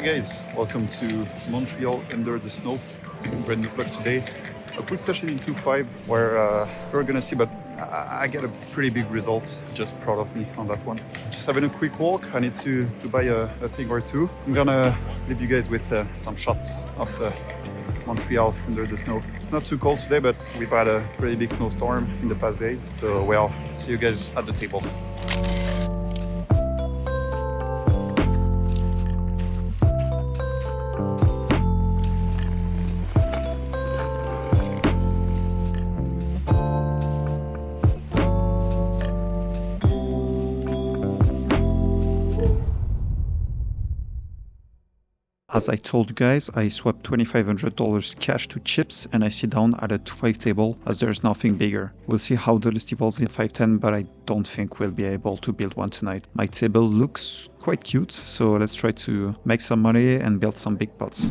guys, welcome to Montreal under the snow. Brand new vlog today. A quick session in 2.5 where we're gonna see, but I get a pretty big result. Just proud of me on that one. Just having a quick walk. I need to buy a thing or two. I'm gonna leave you guys with some shots of Montreal under the snow. It's not too cold today, but we've had a pretty big snowstorm in the past days. So well, see you guys at the table. As I told you guys, I swapped $2,500 cash to chips and I sit down at a 2.5 table as there's nothing bigger. We'll see how the list evolves in 5.10, but I don't think we'll be able to build one tonight. My table looks quite cute, so let's try to make some money and build some big pots.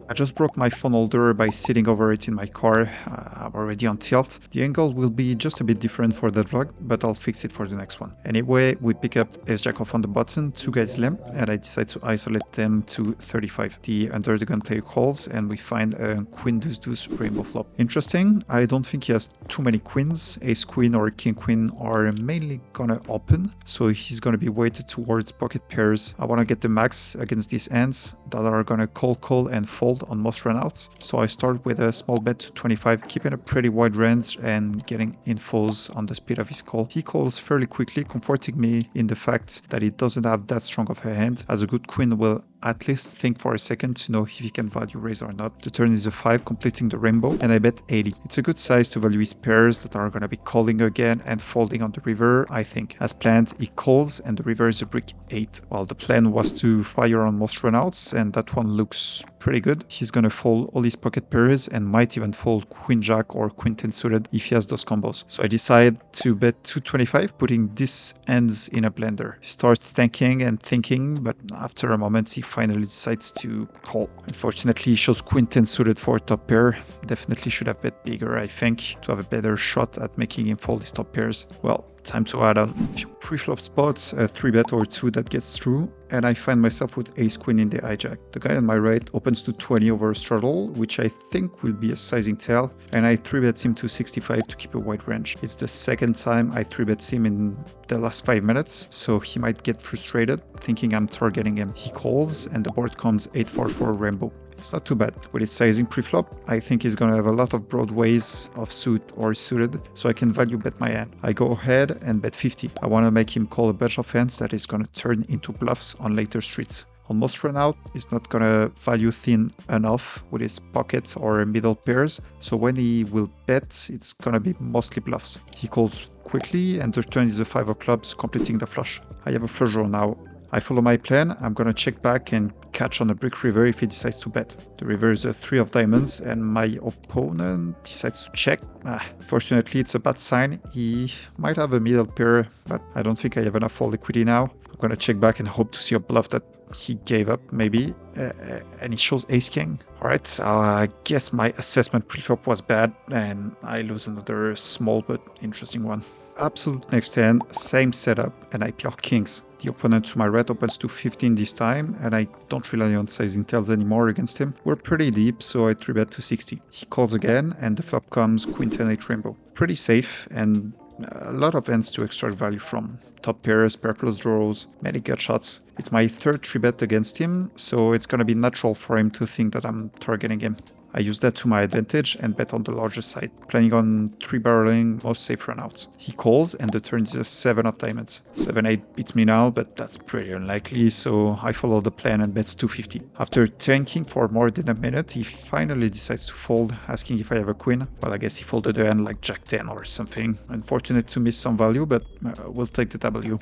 I just broke my phone holder by sitting over it in my car. I'm already on tilt. The angle will be just a bit different for that vlog, but I'll fix it for the next one. Anyway, we pick up ace-jack off on the button, 2 guys limp, and I decide to isolate them to 35. The under the gun player calls, and we find a queen deuce deuce rainbow flop. Interesting, I don't think he has too many queens. Ace queen or king queen are mainly gonna open, so he's gonna be weighted towards pocket pairs. I wanna get the max against these hands that are gonna call and fold on most runouts. So I start with a small bet to 25, keeping a pretty wide range and getting infos on the speed of his call. He calls fairly quickly, comforting me in the fact that he doesn't have that strong of a hand, as a good queen will at least think for a second to know if he can value raise or not. The turn is a 5, completing the rainbow, and I bet 80. It's a good size to value his pairs that are gonna be calling again and folding on the river, I think. As planned, he calls and the river is a brick 8. While the plan was to fire on most runouts, and that one looks pretty good. He's gonna fold all his pocket pairs and might even fold queen jack or queen 10 suited if he has those combos. So I decide to bet 225, putting this ends in a blender. He starts thinking and thinking, but after a moment he finally decides to call. Unfortunately, he shows queen 10 suited for top pair. Definitely should have bet bigger, I think, to have a better shot at making him fold his top pairs. Well, time to add on a few pre-flop spots, a 3-bet or 2 that gets through, and I find myself with ace-queen in the hijack. The guy on my right opens to 20 over a straddle, which I think will be a sizing tail, and I 3-bet him to 65 to keep a wide range. It's the second time I 3-bet him in the last 5 minutes, so he might get frustrated, thinking I'm targeting him. He calls, and the board comes 8-4-4 rainbow. It's not too bad. With his sizing pre-flop, I think he's gonna have a lot of broadways of suit or suited, so I can value bet my hand. I go ahead and bet 50. I wanna make him call a bunch of hands that is gonna turn into bluffs on later streets. On most run out, he's not gonna value thin enough with his pockets or middle pairs, so when he will bet, it's gonna be mostly bluffs. He calls quickly and the turn is a 5 of clubs, completing the flush. I have a flush draw now. I follow my plan. I'm gonna check back and catch on a brick river if he decides to bet. The river is a 3 of diamonds and my opponent decides to check. Fortunately, it's a bad sign. He might have a middle pair, but I don't think I have enough for liquidity now. I'm gonna check back and hope to see a bluff that he gave up, maybe. And he shows ace king. Alright, I guess my assessment pre-flop was bad and I lose another small but interesting one. Absolute next hand, same setup, and I peel kings. The opponent to my right opens to 15 this time, and I don't rely on sizing tails anymore against him. We're pretty deep, so I 3-bet to 60. He calls again, and the flop comes queen 10-8 rainbow. Pretty safe, and a lot of hands to extract value from. Top pairs, pair plus draws, many gut shots. It's my third 3-bet against him, so it's gonna be natural for him to think that I'm targeting him. I use that to my advantage and bet on the larger side, planning on 3-barreling most safe runouts. He calls and the turn is a 7 of diamonds. 7-8 beats me now, but that's pretty unlikely, so I follow the plan and bets 250. After tanking for more than a minute, he finally decides to fold, asking if I have a queen. Well, I guess he folded a hand like jack 10 or something. Unfortunate to miss some value, but we'll take the W.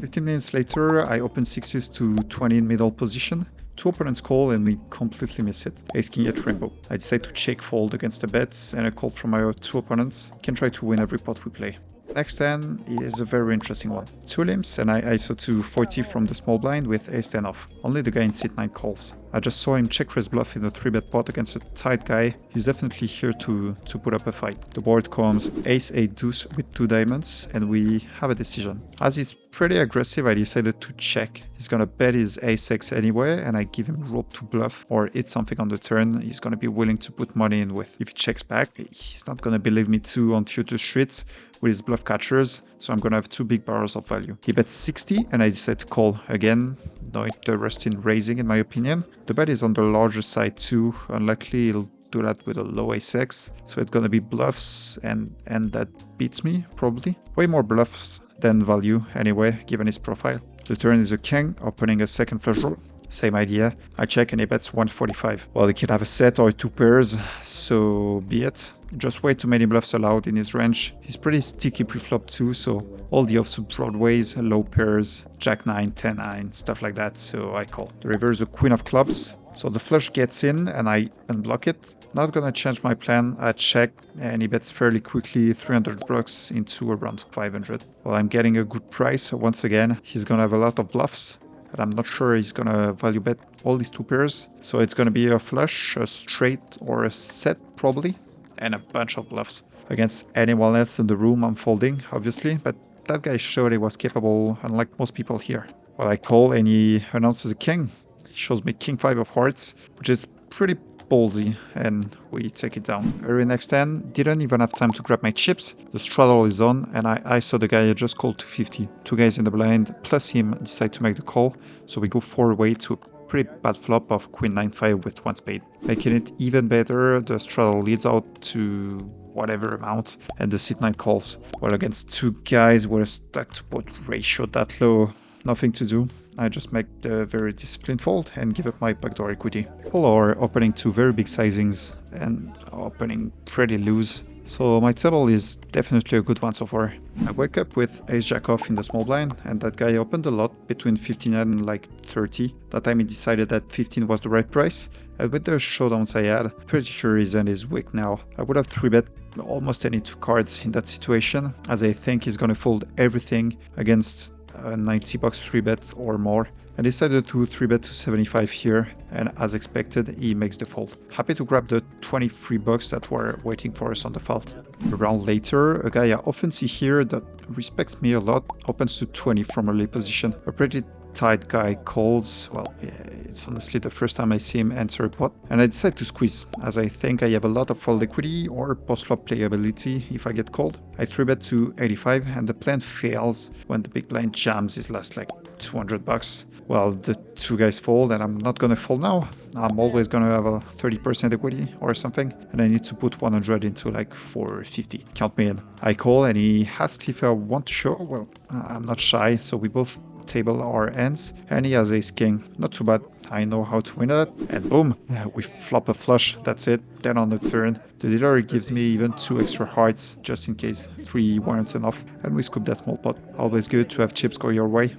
15 minutes later, I open 6s to 20 in middle position. 2 opponents call and we completely miss it. Ace king at rainbow. I decide to check fold against the bets and a call from my 2 opponents. Can try to win every pot we play. Next hand is a very interesting one. 2 limps and I ISO to 40 from the small blind with ace 10 off. Only the guy in seat 9 calls. I just saw him check raise bluff in a 3-bet pot against a tight guy. He's definitely here to put up a fight. The board comes ace 8 deuce with 2 diamonds and we have a decision. As he's pretty aggressive. I decided to check. He's gonna bet his ace-x anyway, and I give him rope to bluff or hit something on the turn he's gonna be willing to put money in with. If he checks back, he's not gonna believe me too on future streets with his bluff catchers, so I'm gonna have 2 big barrels of value. He bets 60, and I decide to call again. No interest in raising, in my opinion. The bet is on the larger side too. Unlikely he'll do that with a low ace-x, so it's gonna be bluffs, and that beats me probably. Way more bluffs than value anyway, given his profile. The turn is a king, opening a second flush draw. Same idea. I check and he bets 145. Well, he can have a set or 2 pairs, so be it. Just way too many bluffs allowed in his range. He's pretty sticky pre-flop too, so all the offsuit broadways, low pairs, jack 9, 10 9, stuff like that, so I call. The river is a queen of clubs, so the flush gets in and I unblock it. Not gonna change my plan. I check and he bets fairly quickly, 300 bucks into around 500. Well, I'm getting a good price. Once again, he's gonna have a lot of bluffs, and I'm not sure he's gonna value bet all these 2 pairs. So it's gonna be a flush, a straight, or a set probably, and a bunch of bluffs. Against anyone else in the room, I'm folding, obviously, but that guy showed he was capable, unlike most people here. Well, I call and he announces a king. He shows me king 5 of hearts, which is pretty ballsy, and we take it down. Very next hand, didn't even have time to grab my chips. The straddle is on, and I saw the guy just called 250. 2 guys in the blind, plus him decide to make the call, so we go 4-way to a pretty bad flop of queen 9-5 with 1 spade. Making it even better, the straddle leads out to whatever amount, and the sit9 calls. Well, against 2 guys, we're stuck to put ratio that low. Nothing to do. I just make the very disciplined fold and give up my backdoor equity. All are opening to very big sizings and opening pretty loose. So my table is definitely a good one so far. I wake up with ace jack off in the small blind, and that guy opened a lot between 15 and like 30. That time he decided that 15 was the right price, and with the showdowns I had, pretty sure his end is weak now. I would have 3-bet almost any 2 cards in that situation, as I think he's gonna fold everything against 90 bucks 3-bet or more. I decided to 3-bet to 75 here, and as expected, he makes the fold. Happy to grab the 23 bucks that were waiting for us on the fault. A round later, a guy I often see here that respects me a lot opens to 20 from a lay position. A pretty tight guy calls. Well, it's honestly the first time I see him answer a pot, and I decide to squeeze, as I think I have a lot of fold equity or post-flop playability if I get called. I 3-bet to 85, and the plan fails when the big blind jams his last like 200 bucks. Well, the 2 guys fold, and I'm not gonna fold now. I'm always gonna have a 30% equity or something, and I need to put 100 into like 450. Count me in. I call, and he asks if I want to show. Well, I'm not shy, so we both table our ends, and he has ace king. Not too bad. I know how to win it, and boom, we flop a flush. That's it. Then on the turn, the dealer gives me even 2 extra hearts just in case 3 weren't enough, and we scoop that small pot. Always good to have chips go your way.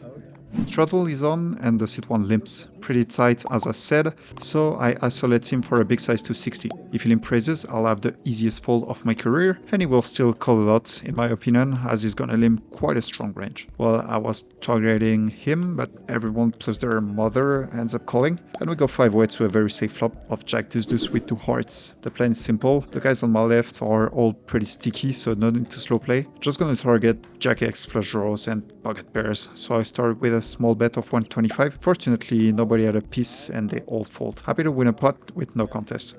Straddle is on, and the sit1 limps. Pretty tight as I said, so I isolate him for a big size to 60. If he limp raises, I'll have the easiest fold of my career, and he will still call a lot, in my opinion, as he's gonna limp quite a strong range. Well, I was targeting him, but everyone plus their mother ends up calling, and we go 5-way to a very safe flop of jack deuce deuce with 2 hearts. The plan is simple. The guys on my left are all pretty sticky, so no need to slow play. Just gonna target jack x flush draws and pocket pairs, so I start with a small bet of 125. Fortunately, nobody had a piece and they all fold. Happy to win a pot with no contest.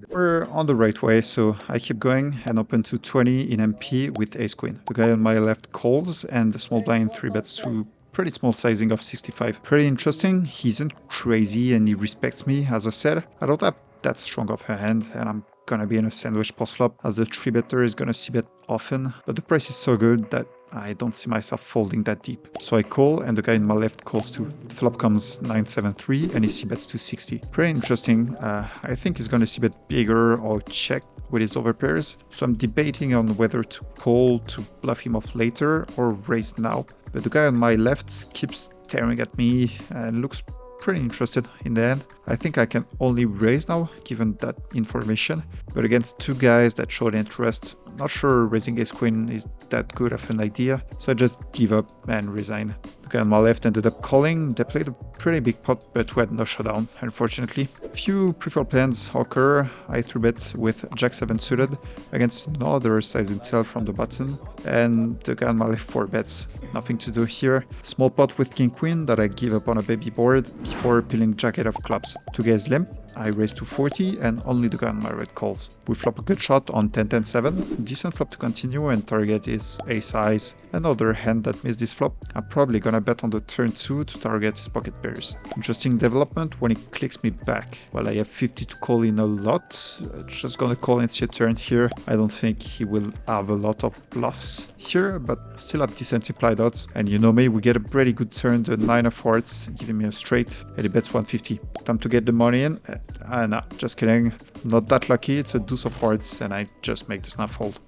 We're on the right way, so I keep going and open to 20 in MP with ace queen. The guy on my left calls, and the small blind 3-bets to pretty small sizing of 65. Pretty interesting. He isn't crazy and he respects me, as I said. I don't have that strong of a hand, and I'm gonna be in a sandwich post flop, as the 3-better is gonna c-bet often, but the price is so good that I don't see myself folding that deep. So I call, and the guy in my left calls too. The flop comes 9-7-3, and he c-bets to 60. Pretty interesting. I think he's gonna c-bet bigger or check with his overpairs, so I'm debating on whether to call to bluff him off later or raise now. But the guy on my left keeps staring at me and looks pretty interested in the end. I think I can only raise now, given that information, but against 2 guys that showed interest, not sure raising ace queen is that good of an idea, so I just give up and resign. The guy on my left ended up calling. They played a pretty big pot, but we had no showdown, unfortunately. Few pre-flop plans occur. I 3-bet with Jack 7 suited against another sizing tail from the button, and the guy on my left 4-bets. Nothing to do here. Small pot with king queen that I give up on a baby board before peeling jack 8 of clubs. Two guys limp. I raise to 40 and only the guy on my red calls. We flop a good shot on 10-10-7. Decent flop to continue and target is ace-eyes. Another hand that missed this flop. I'm probably gonna bet on the turn 2 to target his pocket pairs. Interesting development when he clicks me back. Well, I have 50 to call in a lot. Just gonna call and see a turn here. I don't think he will have a lot of bluffs here, but still have decent implied odds. And you know me, we get a pretty good turn, the 9 of hearts, giving me a straight, and he bets 150. Time to get the money in. Nah, just kidding. Not that lucky, it's a deuce of hearts, and I just make the snap fold.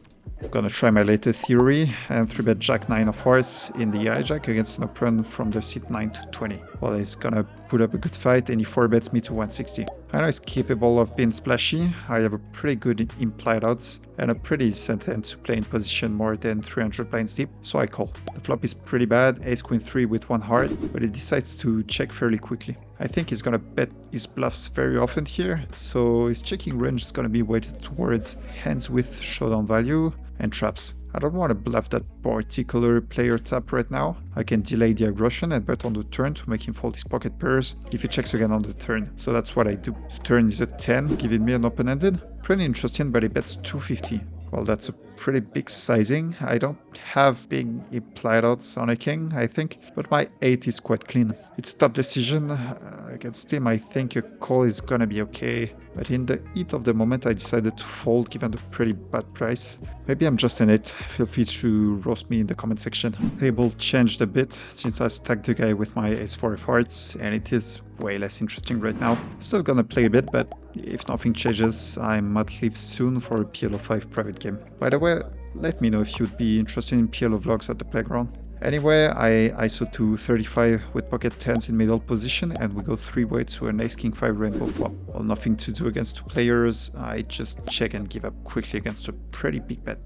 I'm gonna try my latest theory and 3-bet jack 9 of hearts in the hijack against an opponent from the seat 9 to 20. Well, he's gonna put up a good fight and he 4-bets me to 160. I know he's capable of being splashy. I have a pretty good implied odds and a pretty decent hand to play in position more than 300 blinds deep, so I call. The flop is pretty bad, ace queen 3 with one heart, but he decides to check fairly quickly. I think he's gonna bet his bluffs very often here, so his checking range is gonna be weighted towards hands with showdown value and traps. I don't want to bluff that particular player tap right now. I can delay the aggression and bet on the turn to make him fold his pocket pairs if he checks again on the turn. So that's what I do. The turn is a 10, giving me an open-ended. Pretty interesting, but he bets 250. Well, that's a pretty big sizing. I don't have big implied odds on a king, I think, but my 8 is quite clean. It's a tough decision. Against him, I think a call is gonna be okay. But in the heat of the moment, I decided to fold given the pretty bad price. Maybe I'm just in it. Feel free to roast me in the comment section. Table changed a bit since I stacked the guy with my ace-4 of hearts, and it is way less interesting right now. Still gonna play a bit, but if nothing changes, I might leave soon for a PLO5 private game. By the way, let me know if you'd be interested in PLO vlogs at the playground. Anyway, I ISO to 35 with pocket 10s in middle position and we go 3-way to an ace king 5 rainbow flop. Well, nothing to do against two players, I just check and give up quickly against a pretty big bet.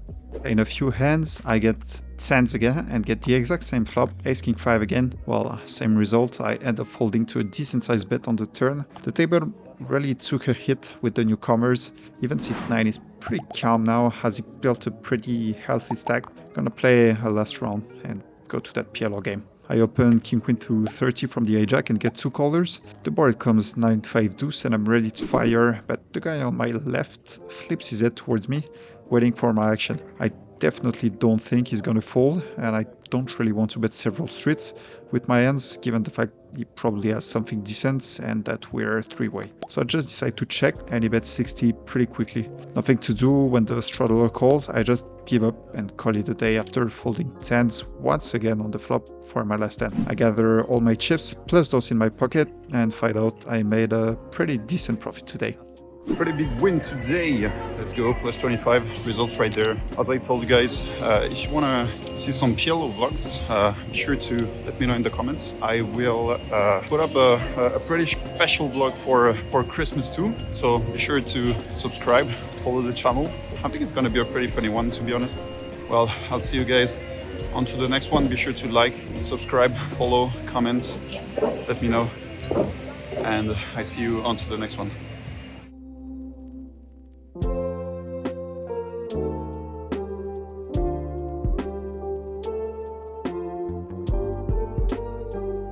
In a few hands, I get 10s again and get the exact same flop, ace king 5 again. Well, same result, I end up folding to a decent sized bet on the turn. The table really took a hit with the newcomers. Even seat 9 is pretty calm now as he built a pretty healthy stack. Gonna play a last round and go to that PLO game. I open king queen to 30 from the hijack and get two callers. The board comes 9-5 deuce and I'm ready to fire, but the guy on my left flips his head towards me, waiting for my action. I definitely don't think he's gonna fold, and I don't really want to bet several streets with my hands, given the fact he probably has something decent and that we're 3-way. So I just decide to check and he bets 60 pretty quickly. Nothing to do when the straddler calls, I just give up and call it a day after folding 10s once again on the flop for my last hand. I gather all my chips plus those in my pocket and find out I made a pretty decent profit today. Pretty big win today. Let's go, plus 25 results right there. As I told you guys, if you want to see some PLO vlogs, be sure to let me know in the comments. I will put up a pretty special vlog for Christmas too, so be sure to subscribe, follow the channel. I think it's going to be a pretty funny one, to be honest. Well, I'll see you guys on to the next one. Be sure to like, subscribe, follow, comment, let me know, and I see you on to the next one.